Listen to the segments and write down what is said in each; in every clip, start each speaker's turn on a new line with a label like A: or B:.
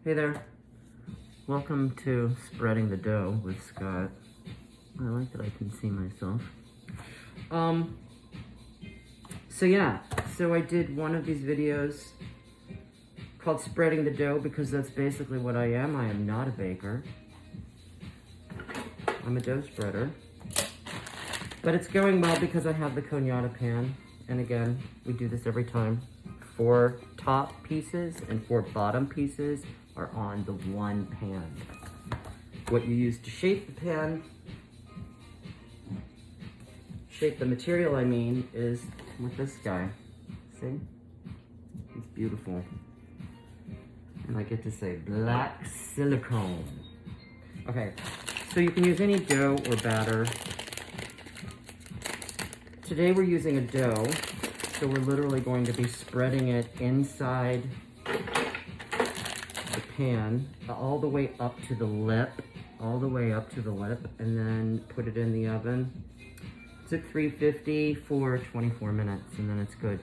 A: Hey there. Welcome to Spreading the Dough with Scott. I like that I can see myself. So I did one of these videos called Spreading the Dough because that's basically what I am. I am not a baker. I'm a dough spreader. But it's going well because I have the Cognata pan. And again, we do this every time. 4 top pieces and 4 bottom pieces are on the one pan. What you use to shape the pan, shape the material I mean, is with this guy. See? It's beautiful. And I get to say black silicone. Okay, so you can use any dough or batter. Today we're using a dough, so we're literally going to be spreading it inside the pan, all the way up to the lip, and then put it in the oven. It's at 350 for 24 minutes, and then it's good.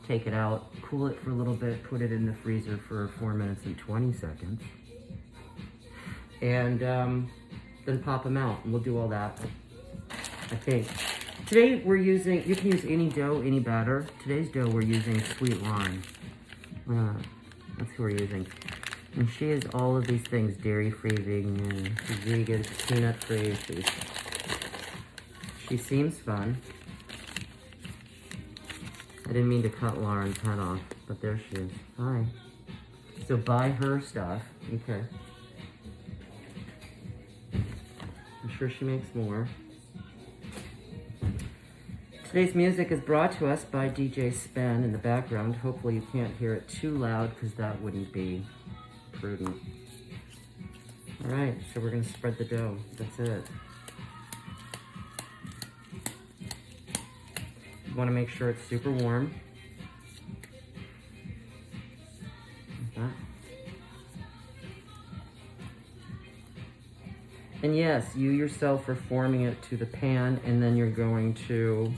A: Take it out, cool it for a little bit, put it in the freezer for 4 minutes and 20 seconds. And then pop them out, and we'll do all that, I think. Today we're using, you can use any dough, any batter. Today's dough we're using Sweet Lime. That's who we're using. And she is all of these things, dairy-free, vegan, peanut-free. She seems fun. I didn't mean to cut Lauren's head off, but there she is. Hi. So buy her stuff. Okay. I'm sure she makes more. Today's music is brought to us by DJ Spen in the background. Hopefully you can't hear it too loud because that wouldn't be prudent. All right, so we're gonna spread the dough. That's it. You wanna make sure it's super warm. Like that. And yes, you yourself are forming it to the pan, and then you're going to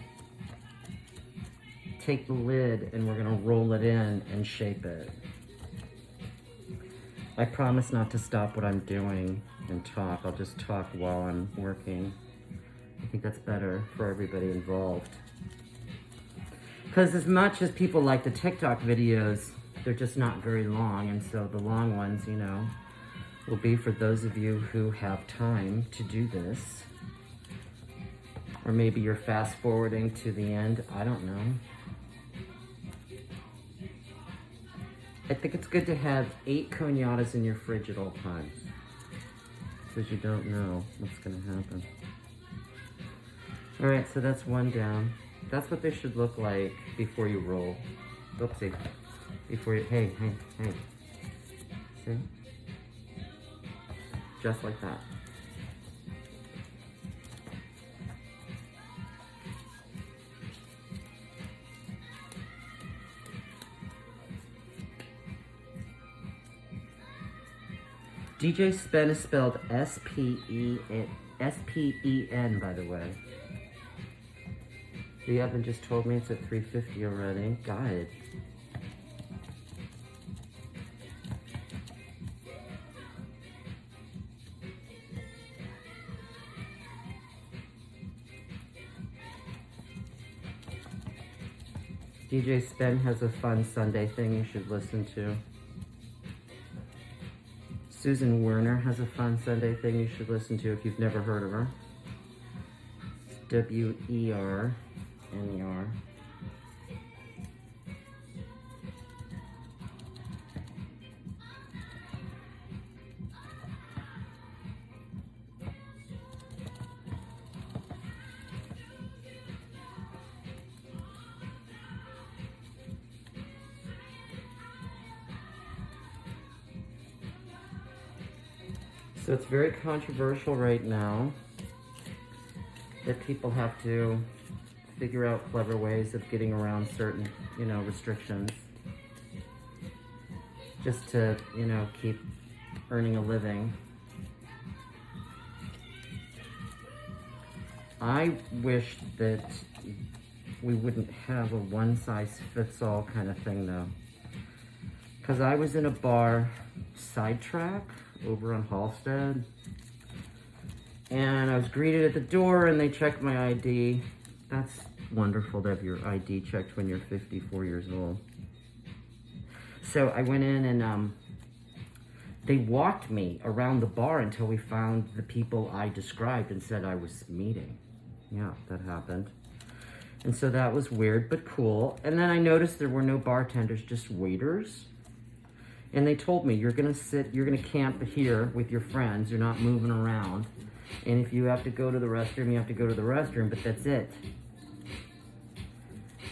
A: take the lid and we're gonna roll it in and shape it. I promise not to stop what I'm doing and talk. I'll just talk while I'm working. I think that's better for everybody involved. Because as much as people like the TikTok videos, they're just not very long, and so the long ones, you know, will be for those of you who have time to do this. Or maybe you're fast forwarding to the end, I don't know. I think it's good to have 8 Cognatas in your fridge at all times, because you don't know what's gonna happen. All right, so that's one down. That's what they should look like before you roll. Oopsie. Before you, hey. See? Just like that. DJ Spen is spelled S-P-E-N, by the way. The oven just told me it's at 350 already. God. DJ Spen has a fun Sunday thing you should listen to. Susan Werner has a fun Sunday thing you should listen to if you've never heard of her. It's W-E-R-N-E-R. So it's very controversial right now that people have to figure out clever ways of getting around certain, restrictions. Just to, keep earning a living. I wish that we wouldn't have a one-size-fits-all kind of thing, though. Because I was in a bar Sidetrack over on Halsted. And I was greeted at the door and they checked my ID. That's wonderful to have your ID checked when you're 54 years old. So I went in and they walked me around the bar until we found the people I described and said I was meeting. Yeah, that happened. And so that was weird, but cool. And then I noticed there were no bartenders, just waiters. And they told me, you're gonna camp here with your friends, you're not moving around. And if you have to go to the restroom, you have to go to the restroom, but that's it.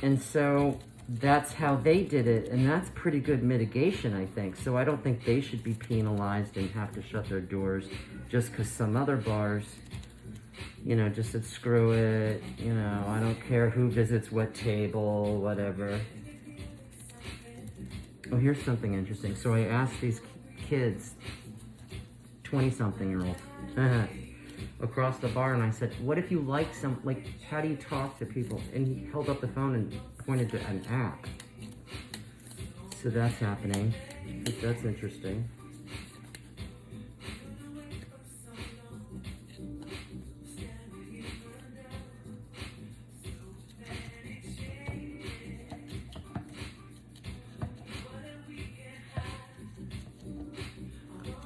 A: And so that's how they did it, and that's pretty good mitigation, I think. So I don't think they should be penalized and have to shut their doors just because some other bars, you know, just said, screw it, you know, I don't care who visits what table, whatever. Oh, here's something interesting. So I asked these kids, 20-something-year-olds, across the bar, and I said, what if you like how do you talk to people? And he held up the phone and pointed to an app. So that's happening. I think that's interesting.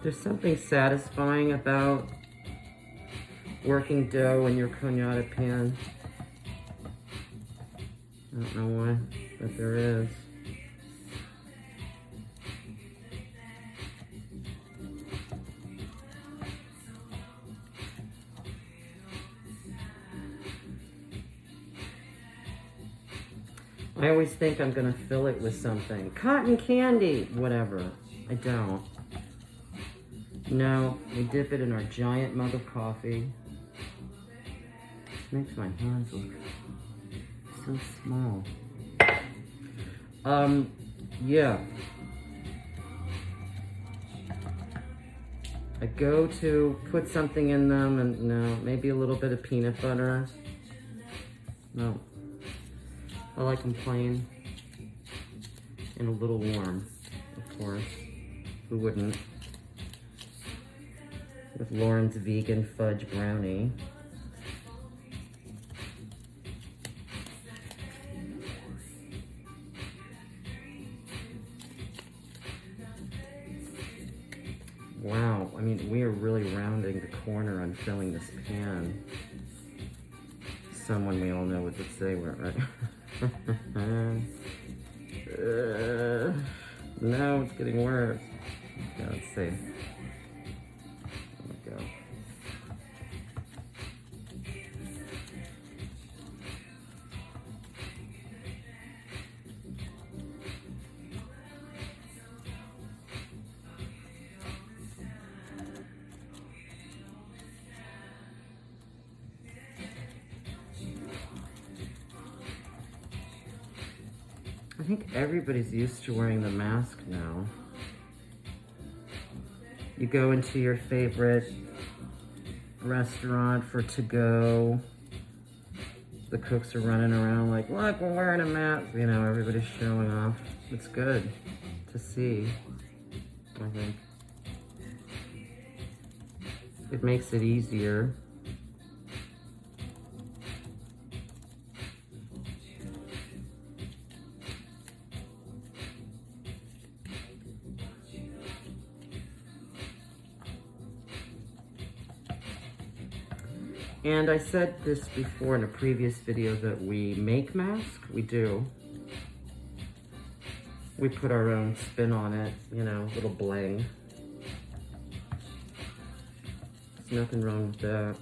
A: There's something satisfying about working dough in your Cognata pan. I don't know why, but there is. I always think I'm gonna fill it with something. Cotton candy, whatever. I don't. No, we dip it in our giant mug of coffee. This makes my hands look so small. Yeah. I go to put something in them and no, maybe a little bit of peanut butter. No. I like them plain and a little warm, of course. Who wouldn't? With Lauren's vegan fudge brownie. Wow, I mean, we are really rounding the corner on filling this pan. Someone we all know would say we're right. No, it's getting worse. Okay, let's see. There we go. I think everybody's used to wearing the mask now. You go into your favorite restaurant for to-go. The cooks are running around like, look, we're wearing a mask. You know, everybody's showing off. It's good to see, I think. It makes it easier. And I said this before in a previous video that we make masks. We do. We put our own spin on it, you know, little bling. There's nothing wrong with that.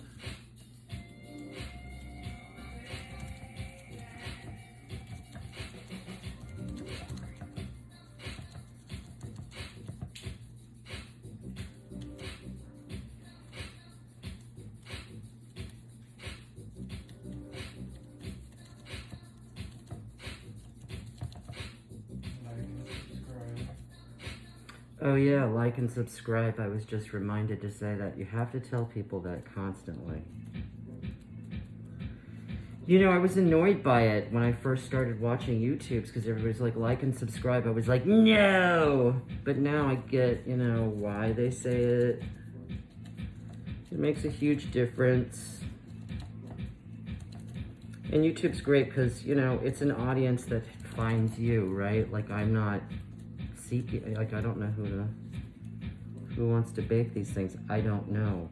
A: Oh yeah, like and subscribe. I was just reminded to say that. You have to tell people that constantly. You know, I was annoyed by it when I first started watching YouTubes because everybody's like and subscribe. I was like, no! But now I get, you know, why they say it. It makes a huge difference. And YouTube's great because, you know, it's an audience that finds you, right? Like, I'm not seeking, like, I don't know who wants to bake these things. I don't know.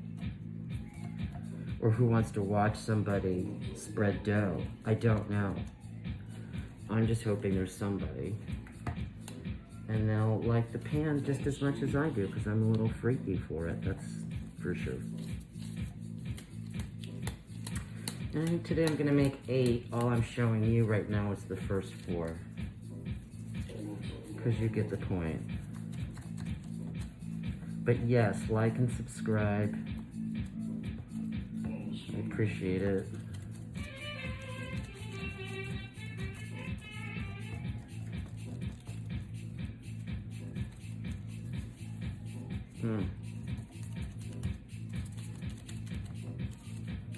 A: Or who wants to watch somebody spread dough. I don't know. I'm just hoping there's somebody. And they'll like the pan just as much as I do, because I'm a little freaky for it, that's for sure. And today I'm gonna make 8. All I'm showing you right now is the first 4. Because you get the point. But yes, like and subscribe. I appreciate it.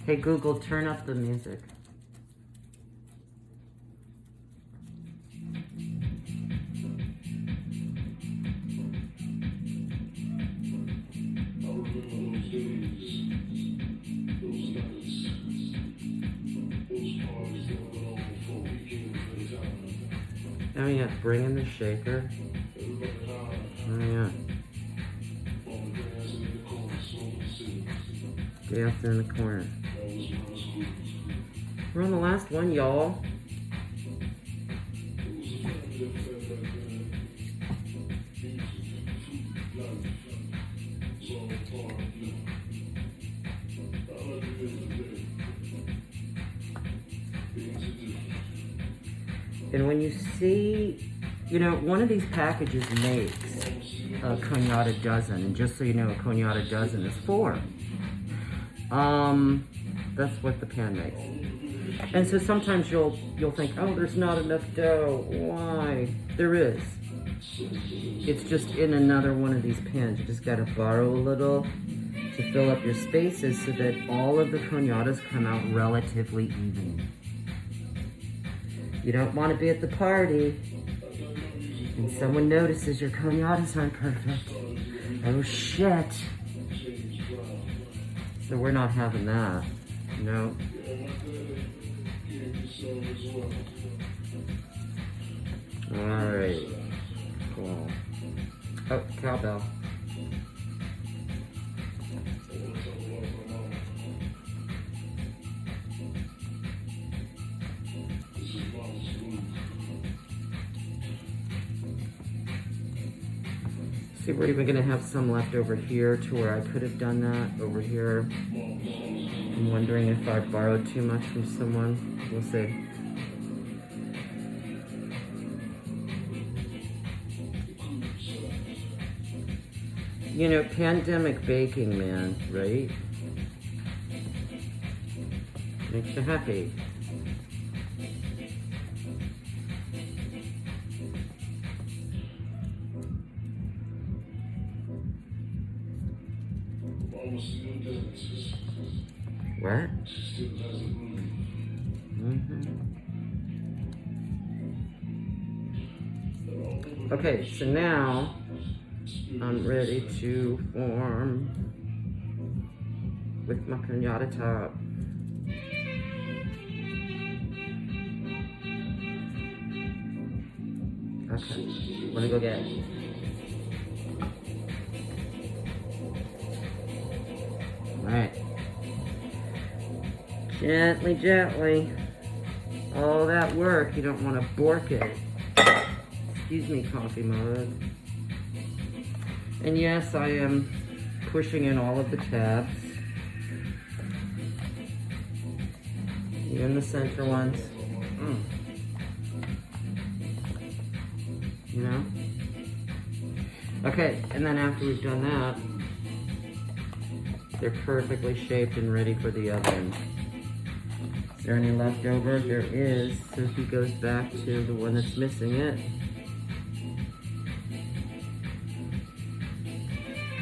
A: Hey Google, turn up the music. Oh yeah, bring in the shaker. Oh yeah. Dancing in the corner. We're on the last one, y'all. And when you see, you know, one of these packages makes a Cognata dozen, and just so you know, a Cognata dozen is 4. That's what the pan makes. And so sometimes you'll think, oh, there's not enough dough. Why? There is. It's just in another one of these pans. You just gotta borrow a little to fill up your spaces so that all of the Cognatas come out relatively even. You don't want to be at the party and someone notices your Cognatas aren't perfect. Oh shit. So we're not having that. No. Alright. Cool. Oh, cowbell. See, we're even gonna have some left over here to where I could have done that over here. I'm wondering if I borrowed too much from someone. We'll see. You know, pandemic baking, man, right? Makes you happy. What? Okay, so now I'm ready to form with my Cognata top. Okay, let me go get it. Alright. Gently, gently. All that work, you don't want to bork it. Excuse me, coffee mug. And yes, I am pushing in all of the tabs. Even the center ones. You know? Okay, and then after we've done that, they're perfectly shaped and ready for the oven. Is there any left over? There is, so he goes back to the one that's missing it.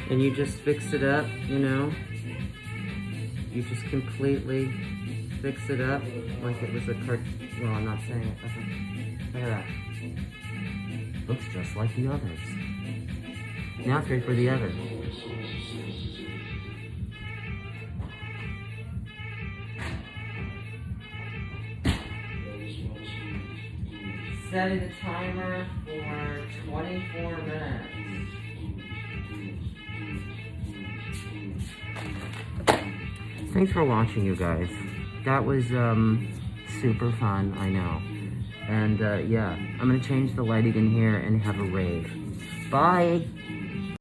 A: And you just fix it up, you know? You just completely fix it up like it was a cart. Well, I'm not saying it. Okay. Look at that. Looks just like the others. Now it's ready for the other. Setting the timer for 24 minutes. Thanks for watching, you guys. That was super fun, I know. And yeah, I'm gonna change the lighting in here and have a rave. Bye!